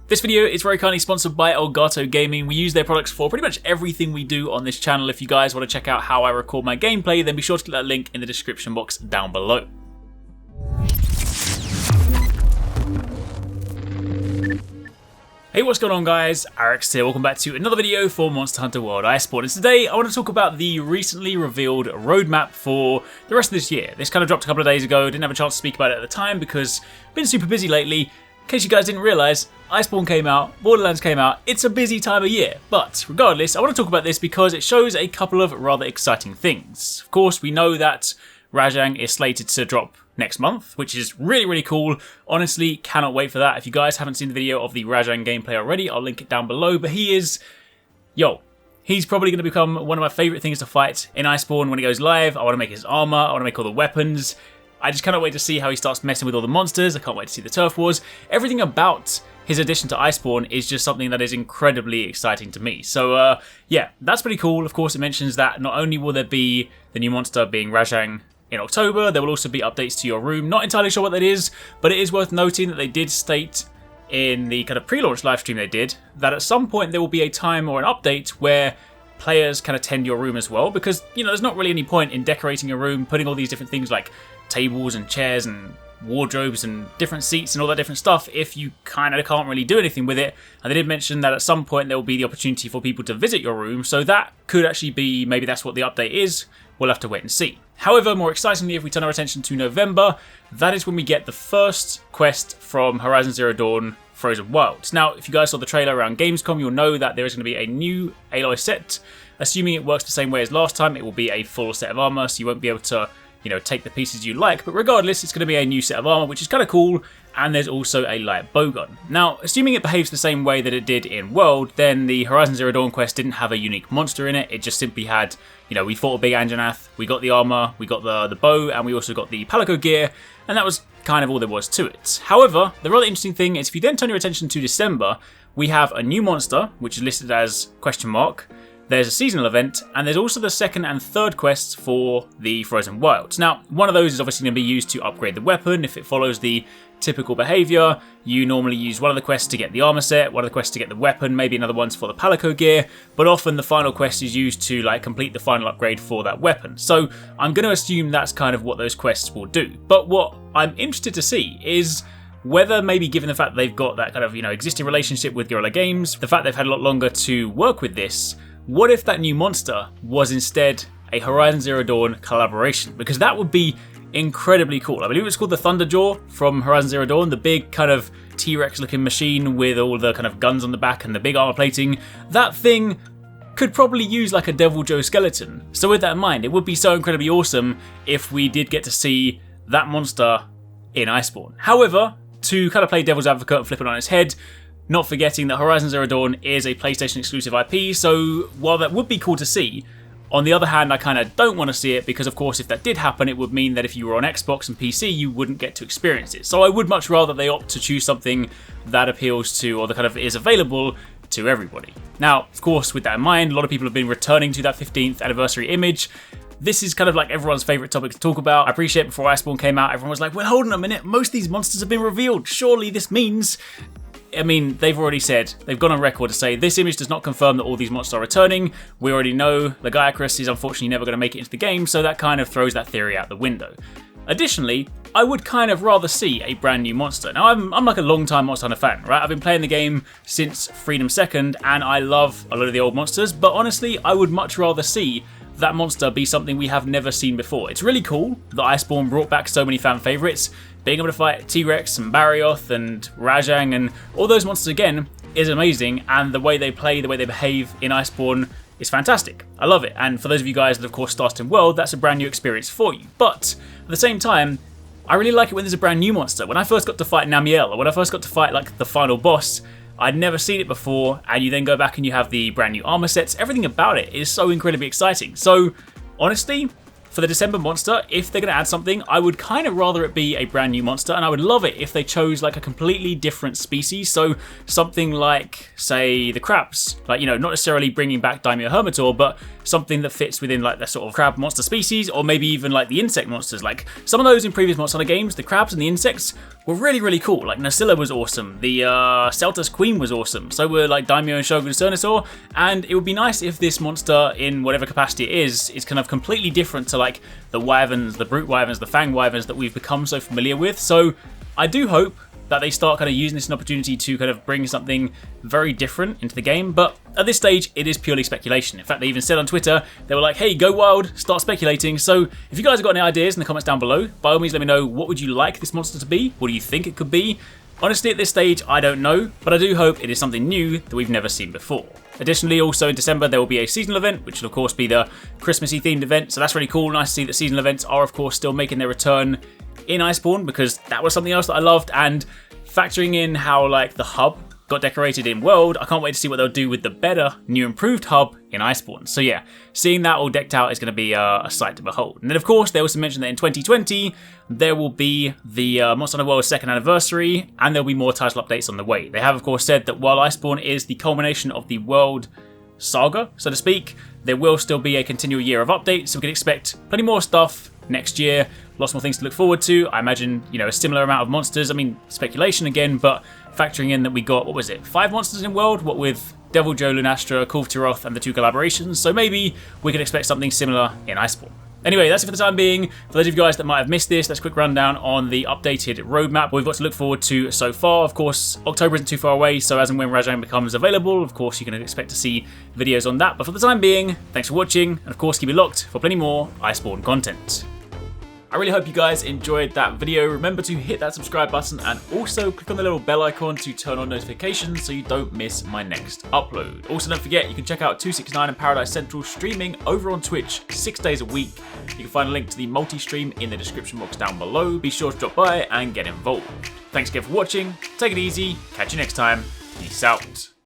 This video is very kindly sponsored by Elgato Gaming. We use their products for pretty much everything we do on this channel. If you guys want to check out how I record my gameplay, then be sure to click that link in the description box down below. Hey, what's going on guys? Arekkz here, welcome back to another video for Monster Hunter World Iceborne. And today I want to talk about the recently revealed roadmap for the rest of this year. This kind of dropped a couple of days ago, didn't have a chance to speak about it at the time because I've been super busy lately. In case you guys didn't realise, Iceborne came out, Borderlands came out, it's a busy time of year. But regardless, I want to talk about this because it shows a couple of rather exciting things. Of course, we know that RAJANG is slated to drop next month, which is really cool. Honestly, cannot wait for that. If you guys haven't seen the video of the RAJANG gameplay already, I'll link it down below. But he's probably going to become one of my favourite things to fight in Iceborne when he goes live. I want to make his armour, I want to make all the weapons. I just cannot wait to see how he starts messing with all the monsters. I can't wait to see the turf wars. Everything about his addition to Iceborne is just something that is incredibly exciting to me. So yeah, that's pretty cool. Of course, it mentions that not only will there be the new monster being RAJANG in October, there will also be updates to your room. Not entirely sure what that is, but it is worth noting that they did state in the kind of pre-launch livestream they did that at some point there will be a time or an update where players can attend your room as well, because, you know, there's not really any point in decorating a room, putting all these different things like tables and chairs and wardrobes and different seats and all that different stuff if you kind of can't really do anything with it. And they did mention that at some point there will be the opportunity for people to visit your room, so that could actually be, maybe that's what the update is. We'll have to wait and see. However, more excitingly, if we turn our attention to November, that is when we get the first quest from Horizon Zero Dawn Frozen Wilds. Now, if you guys saw the trailer around Gamescom, you'll know that there is going to be a new Aloy set. Assuming it works the same way as last time, it will be a full set of armor, so you won't be able to, you know, take the pieces you like. But regardless, it's going to be a new set of armor, which is kind of cool. And there's also a light bowgun. Now, assuming it behaves the same way that it did in World, then the Horizon Zero Dawn quest didn't have a unique monster in it. It just simply had, you know, we fought a big Anjanath, we got the armor, we got the bow, and we also got the Palico gear, and that was kind of all there was to it. However, the rather interesting thing is if you then turn your attention to December, we have a new monster, which is listed as question mark. There's a seasonal event, and there's also the second and third quests for the Frozen Wilds. Now, one of those is obviously going to be used to upgrade the weapon. If it follows the typical behaviour, you normally use one of the quests to get the armor set, one of the quests to get the weapon, maybe another one's for the Palico gear, but often the final quest is used to like complete the final upgrade for that weapon. So I'm going to assume that's kind of what those quests will do. But what I'm interested to see is whether, maybe given the fact that they've got that kind of, you know, existing relationship with Guerrilla Games, the fact they've had a lot longer to work with this, what if that new monster was instead a Horizon Zero Dawn collaboration? Because that would be incredibly cool. I believe it's called the Thunderjaw from Horizon Zero Dawn, the big kind of T-Rex looking machine with all the kind of guns on the back and the big armor plating. That thing could probably use like a Devil Joe skeleton. So with that in mind, it would be so incredibly awesome if we did get to see that monster in Iceborne. However, to kind of play devil's advocate and flip it on its head, not forgetting that Horizon Zero Dawn is a PlayStation exclusive IP, so while that would be cool to see, on the other hand, I kind of don't want to see it because, of course, if that did happen, it would mean that if you were on Xbox and PC, you wouldn't get to experience it. So I would much rather they opt to choose something that appeals to, or that kind of is available to everybody. Now, of course, with that in mind, a lot of people have been returning to that 15th anniversary image. This is kind of like everyone's favourite topic to talk about. I appreciate before Iceborne came out, everyone was like, well, hold on a minute, most of these monsters have been revealed. Surely this means... I mean, they've already said, they've gone on record to say, this image does not confirm that all these monsters are returning. We already know the Arekkz is unfortunately never going to make it into the game, so that kind of throws that theory out the window. Additionally, I would kind of rather see a brand new monster. Now, I'm like a long-time Monster Hunter fan, right? I've been playing the game since Freedom 2nd, and I love a lot of the old monsters, but honestly, I would much rather see that monster be something we have never seen before. It's really cool that Iceborne brought back so many fan favourites. Being able to fight T-Rex and Barioth and RAJANG and all those monsters again is amazing, and the way they play, the way they behave in Iceborne is fantastic. I love it, and for those of you guys that of course started in World, that's a brand new experience for you. But at the same time, I really like it when there's a brand new monster. When I first got to fight Namiel, or when I first got to fight like the final boss, I'd never seen it before, and you then go back and you have the brand new armor sets. Everything about it is so incredibly exciting. So honestly, for the December monster, if they're going to add something, I would kind of rather it be a brand new monster, and I would love it if they chose like a completely different species. So something like, say, the crabs, like, you know, not necessarily bringing back Daimyo Hermitor, but something that fits within like the sort of crab monster species, or maybe even like the insect monsters. Like some of those in previous Monster Hunter games, the crabs and the insects were really, really cool. Like Nasilla was awesome, the Celtus Queen was awesome, so were like Daimyo and Shogun Cernosaur, and it would be nice if this monster, in whatever capacity it is kind of completely different to like the wyverns, the brute wyverns, the fang wyverns that we've become so familiar with. So I do hope that they start kind of using this as an opportunity to kind of bring something very different into the game, but at this stage it is purely speculation. In fact, they even said on Twitter, they were like, hey, go wild, start speculating. So if you guys have got any ideas in the comments down below, by all means let me know, what would you like this monster to be? What do you think it could be? Honestly, at this stage, I don't know, but I do hope it is something new that we've never seen before. Additionally, also in December, there will be a seasonal event, which will of course be the Christmassy themed event, so that's really cool. Nice to see that seasonal events are of course still making their return in Iceborne, because that was something else that I loved, and factoring in how like the hub got decorated in World, I can't wait to see what they'll do with the better, new improved hub in Iceborne. So yeah, seeing that all decked out is going to be a sight to behold. And then of course, they also mentioned that in 2020, there will be the Monster Hunter World 2nd anniversary, and there'll be more title updates on the way. They have of course said that while Iceborne is the culmination of the World saga, so to speak, there will still be a continual year of updates, so we can expect plenty more stuff next year. Lots more things to look forward to. I imagine, you know, a similar amount of monsters. I mean, speculation again, but factoring in that we got, what was it, 5 monsters in World? What with Devil Joe, Lunastra, Kulftiroth, and the 2 collaborations. So maybe we can expect something similar in Iceborne. Anyway, that's it for the time being. For those of you guys that might have missed this, that's a quick rundown on the updated roadmap we've got to look forward to so far. Of course, October isn't too far away, so as and when RAJANG becomes available, of course, you can expect to see videos on that. But for the time being, thanks for watching, and of course, keep it locked for plenty more Iceborne content. I really hope you guys enjoyed that video. Remember to hit that subscribe button and also click on the little bell icon to turn on notifications so you don't miss my next upload. Also, don't forget, you can check out 269 and Paradise Central streaming over on Twitch 6 days a week. You can find a link to the multi-stream in the description box down below. Be sure to drop by and get involved. Thanks again for watching. Take it easy. Catch you next time. Peace out.